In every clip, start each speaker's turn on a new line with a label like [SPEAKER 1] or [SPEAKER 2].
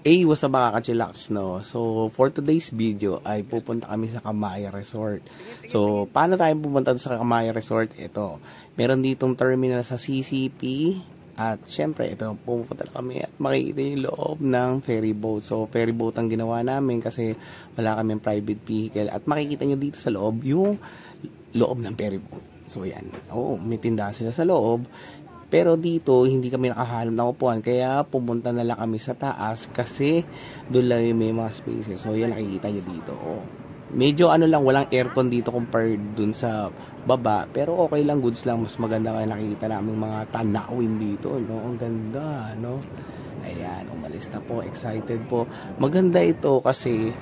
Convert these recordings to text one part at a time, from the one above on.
[SPEAKER 1] Hey, what's up mga ka-chillax, no? So, for today's video ay pupunta kami sa Kamaya Resort. So, paano tayo pupunta sa Kamaya Resort? Ito, meron ditong terminal sa CCP. At syempre, ito, pupunta kami at makikita yung loob ng ferry boat. So, ferry boat ang ginawa namin kasi wala kaming private vehicle. At makikita nyo dito sa loob yung loob ng ferry boat. So, yan. Oo, may tindahan sila sa loob. Pero dito, hindi kami nakahanap ng upuan. Kaya pumunta na lang kami sa taas kasi doon lang may mga spaces. So, yan nakikita nyo dito. Oh. Medyo ano lang, walang aircon dito compared dun sa baba. Pero okay lang, goods lang. Mas maganda kaya nakikita namin mga tanawin dito. No? Ang ganda, no? Ayan, umalis na po. Excited po. Maganda ito kasi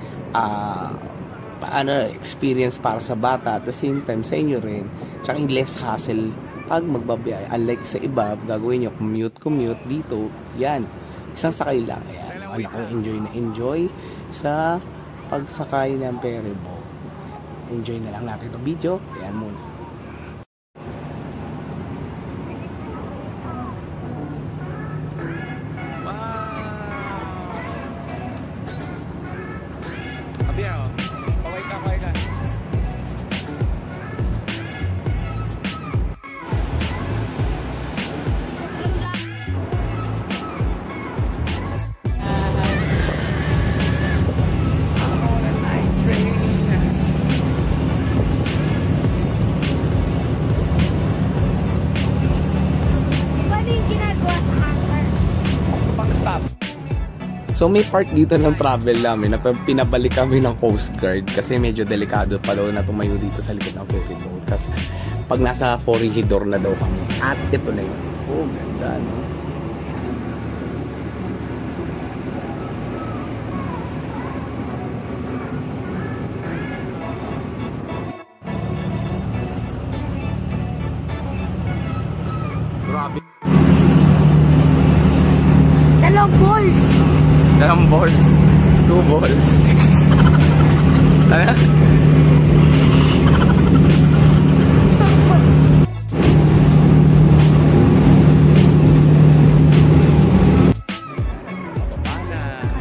[SPEAKER 1] experience para sa bata. At the same time, sa inyo rin. Tsaka less hassle pag magbabiyay. Unlike sa iba, gagawin nyo commute dito, yan, isang sakay lang. Ayan, anak ko enjoy sa pagsakay ng ferry boat. Enjoy na lang natin itong video. Ayan muna. So may part dito ng travel namin na pinabalik kami ng Coast Guard kasi medyo delikado pa daw na tumayo dito sa likod ng ferry boat. Kasi pag nasa corridor na daw kami. At ito na yun. Oh, ganda, no? Grabe.
[SPEAKER 2] Dalawang balls.
[SPEAKER 1] 2 balls. Ano?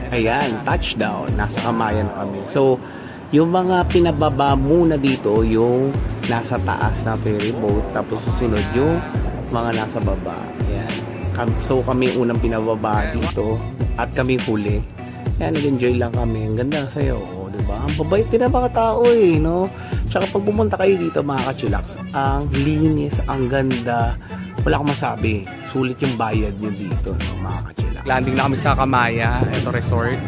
[SPEAKER 1] Ayan, touchdown. Nasa Kamaya na kami. So, yung mga pinababa muna dito, yung nasa taas na ferry boat, tapos susunod yung mga nasa baba. Ayan. So, kami unang pinababa dito at kami huli. Kaya nag-enjoy lang kami. Ang ganda sa'yo, oh, diba? Ang babait din ang mga tao no? Tsaka pag pumunta kayo dito mga ka-chillax, ang linis, ang ganda. Wala akong masabi. Sulit yung bayad nyo dito, no, mga ka-chillax. Landing na kami sa Kamaya, ito resort.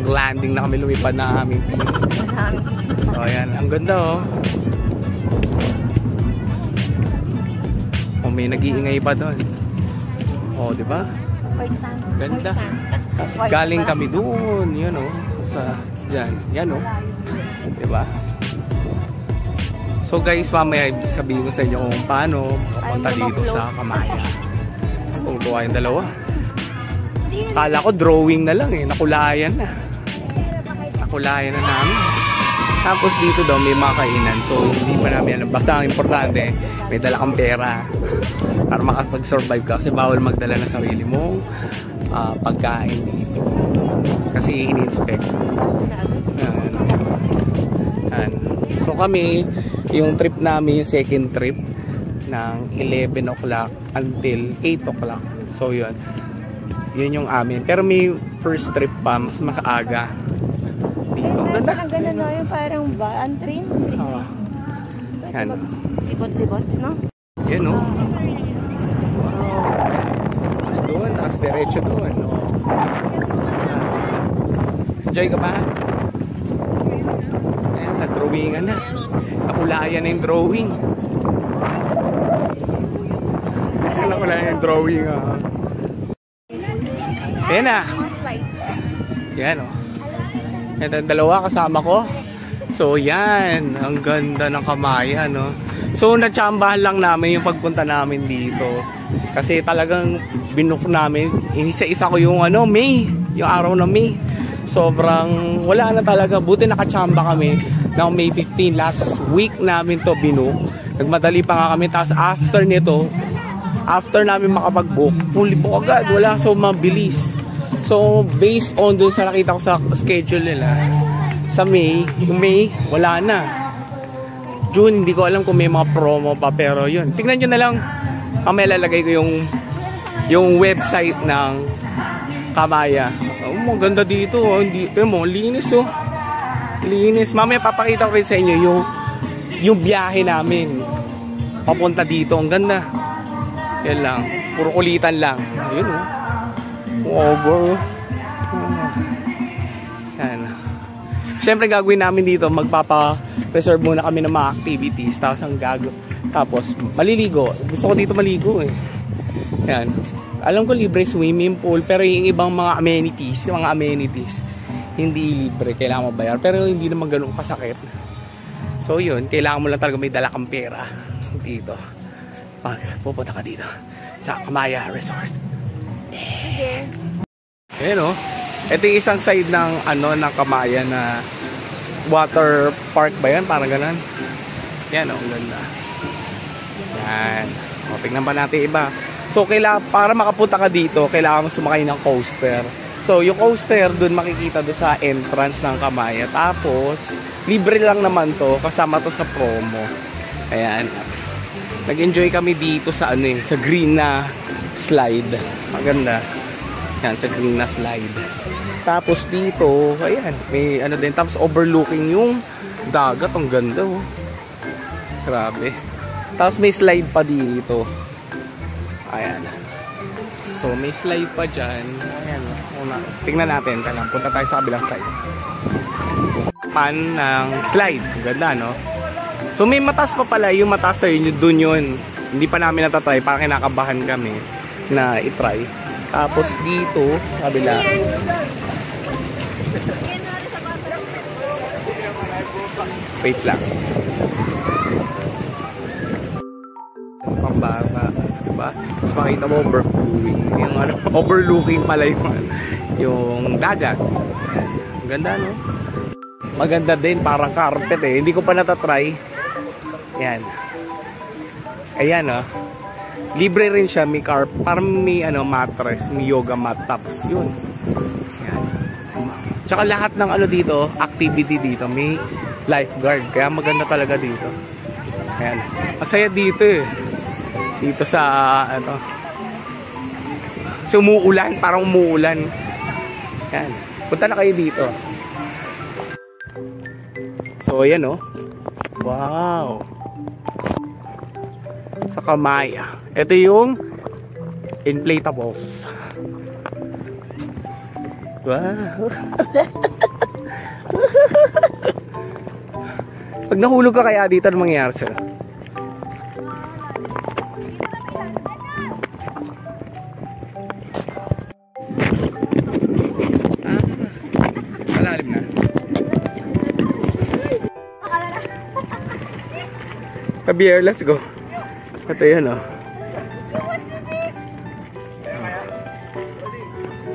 [SPEAKER 1] Landing na kami, lumipad na kami. So, ayan. Ang ganda, oh. Oh, may nag-iingay pa doon. Oh, diba? Ganda. Tapos galing kami doon, yun o, sa yan o, diba? So guys, mamaya sabihin ko sa inyo kung paano makapunta dito sa Kamaya. Kung tuwa yung dalawa. Kala ko drawing na lang nakulayan na. Nakulayan na namin. Tapos dito daw may mga kainan. So hindi pa namin alam. Basta ang importante, may dala kang pera para makapag-survive ka. Kasi bawal magdala ng sarili mong pagkain dito. Kasi ini-inspect. So kami, yung trip namin, yung second trip ng 11 o'clock until 8 o'clock. So yun. Yun yung amin. Pero may first trip pa, mas makaaga. Dito. Ganda.
[SPEAKER 2] Ang ganda no, yung parang van train.
[SPEAKER 1] Yan.
[SPEAKER 2] Libot-libot, no?
[SPEAKER 1] Yan, no? Tapos doon, tapos diretso doon. Enjoy ka pa? Ayan, na-drawingan na. Nakulayan na yung drawing. Nakulayan yung drawing, Ayan na. Yan, o. Ito, dalawa kasama ko. So, yan. Ang ganda ng Kamaya, no? So, natsambahan lang namin yung pagpunta namin dito. Kasi talagang binook namin. Isa-isa ko yung May. Yung araw na May. Sobrang wala na talaga. Buti nakatsamba kami ng May 15. Last week namin to binook. Nagmadali pa nga kami. Tapos after nito, after namin makapag-book, fully book agad. Wala, so mabilis. So, based on dun sa nakita ko sa schedule nila, sa May, yung May, wala na. June, hindi ko alam kung may mga promo pa, pero yun. Tingnan nyo na lang, mamaya lalagay ko yung website ng Kamaya. Oh, maganda dito, oh. Pero mo, linis, oh. Linis. Mamaya papakita ko rin sa inyo yung biyahe namin papunta dito. Ang ganda. Yan lang. Puro kulitan lang. Ayun, oh. Over. Yan. Siyempre gagawin namin dito, magpapa-preserve muna kami ng mga activities. Tapos maliligo. Gusto ko dito maligo eh. Yan. Alam ko libre swimming pool, pero yung ibang mga amenities, hindi libre, kailangan mabayar. Pero hindi naman ganun kasakit. So yun, kailangan mo lang talaga may dala kang pera dito. Pag pupunta ka dito sa Kamaya Resort.
[SPEAKER 2] Okay.
[SPEAKER 1] Ayan, oh. Ito yung isang side ng ng Kamaya na water park ba yan? Parang ganun. Yan, oh, ang ganda. Yan. O, tingnan pa natin iba. So, para makapunta ka dito, kailangan mo sumakay ng coaster. So, yung coaster, dun makikita doon sa entrance ng Kamaya. Tapos, libre lang naman to, kasama to sa promo. Ayan. Nag-enjoy kami dito sa sa green na slide. Maganda. Yan, sa green na slide. Tapos dito, ayan, may din. Tapos overlooking yung dagat. Ang ganda, oh. Grabe. Tapos may slide pa dito. Ayan. So, may slide pa dyan. Ayan. Tingnan natin. Punta tayo sa kabilang side. Pan ng slide. Ang ganda, no? So, may mataas pa pala. Yung mataas na yun, dun yun. Hindi pa namin natatry. Parang kinakabahan kami na itry. Tapos dito, sa kabila. Wait lang. Pambata. Diba? Tapos makita mo overflowing. Yung overlooking pala yung dagat. Ang ganda, no? Maganda din. Parang carpet eh. Hindi ko pa natatry. Yan. Ayan, oh. Libre rin siya. May parang may mattress. May yoga mat. Tapos yun. Yan. Tsaka lahat ng dito, activity dito, may lifeguard. Kaya maganda talaga dito. Ayan. Masaya dito eh. Dito sa kasi umuulan, parang umuulan. Yan. Punta na kayo dito. So ayan, oh. Wow. Sa Kamaya. Ito yung inflatables. Wow. Pag nahulog ka kaya dito, ano mangyayari sa'yo? Malalim na. Kabier, let's go. Ito yun, oh.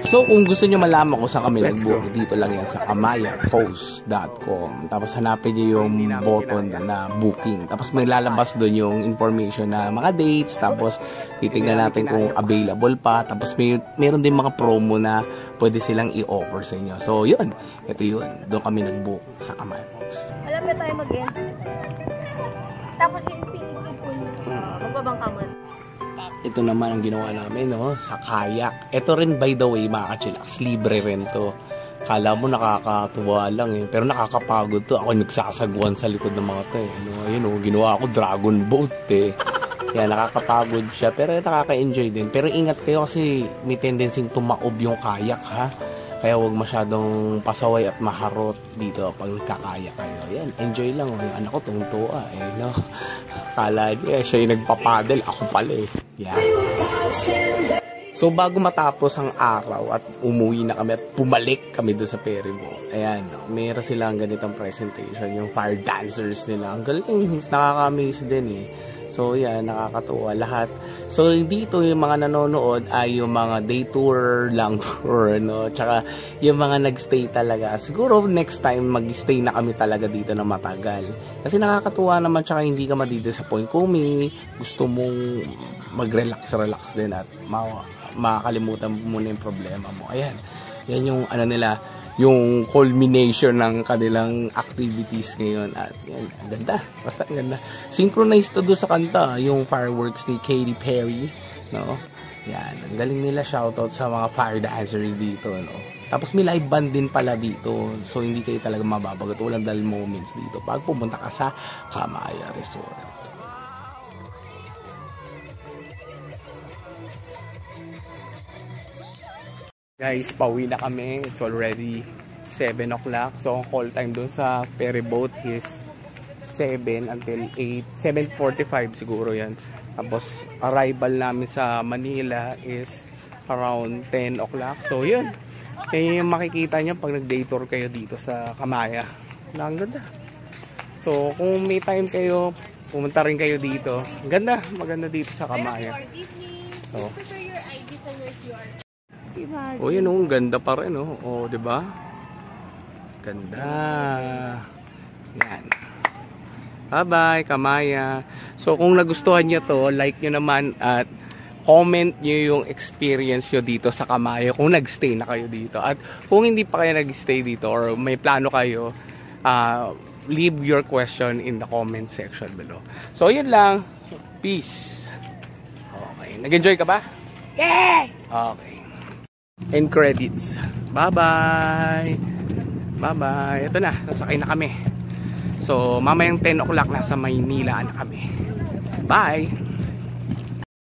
[SPEAKER 1] So, kung gusto nyo malaman kung saan kami nag-book, dito lang yan sa kamayapost.com. Tapos hanapin nyo yung button na booking. Tapos may lalabas doon yung information na mga dates. Tapos titignan natin kung available pa. Tapos meron din mga promo na pwede silang i-offer sa inyo. So, yun. Ito yun. Doon kami nag-book sa Kamaya Post.
[SPEAKER 2] Alam na tayo mag-end. Tapos yung pinipipon. Magbabangka mo.
[SPEAKER 1] Ito naman ang ginawa namin, no? Sa kayak. Ito rin, by the way, mga kachillax, libre rin to. Kala mo nakakatuwa lang eh. Pero nakakapagod to. Ako nagsasagwan sa likod ng mga to eh. Ayun, oh, ginawa ako dragon boat eh. Yan, nakakapagod siya. Pero nakaka-enjoy din. Pero ingat kayo kasi may tendency tumaob yung kayak, ha? Kaya huwag masyadong pasaway at maharot dito pag kakaya kayo. Yan, enjoy lang. Yung anak ko tungtuwa eh, no? Kala niya, siya yung nagpapadel. Ako pala eh. Yan. So, bago matapos ang araw at umuwi na kami at pumalik kami doon sa ferry mo, ayan, no? Meron silang ganitong presentation. Yung fire dancers nila. Ang galing, nakaka-amaze din eh. So, yan, nakakatuwa lahat. So, dito yung mga nanonood ay yung mga day tour lang tour, no? Tsaka, yung mga nagstay talaga. Siguro, next time, mag-stay na kami talaga dito na matagal. Kasi nakakatuwa naman, tsaka hindi ka madidisappoint. Kung may gusto mong mag-relax din at makakalimutan mo muna yung problema mo. Ayan. Yan yung ano nila, yung culmination ng kanilang activities ngayon. At yan, ang ganda. Basta ang ganda. Synchronized to doon sa kanta, yung fireworks ni Katy Perry, no? Yan, ang galing nila. Shoutout sa mga fire dancers dito, no? Tapos may live band din pala dito. So hindi kayo talaga mababagot. Walang dull moments dito pag pumunta ka sa Kamaya Resort. Guys, pauwi na kami. It's already 7 o'clock. So, ang call time dun sa ferry boat is 7 until 8. 7:45 siguro yan. Tapos, arrival namin sa Manila is around 10 o'clock. So, yun. Yung makikita nyo pag nag-day tour kayo dito sa Kamaya. Ang ganda. So, kung may time kayo, pumunta rin kayo dito. Ang ganda. Maganda dito sa Kamaya. So, oh, yun oh, ganda pa rin oh. Oh, 'di ba? Ganda. Yan. Bye-bye, Kamaya. So, kung nagustuhan niyo 'to, like niyo naman at comment niyo yung experience niyo dito sa Kamaya kung nag-stay na kayo dito. At kung hindi pa kayo nag-stay dito or may plano kayo, leave your question in the comment section below. So, yun lang. Peace. Okay. Nag-enjoy ka ba?
[SPEAKER 2] Yeah!
[SPEAKER 1] Okay. End credits. Bye-bye. Bye-bye. Ito na, nasakay na kami. So, mamayang 10 o'clock nasa Maynila na kami. Bye!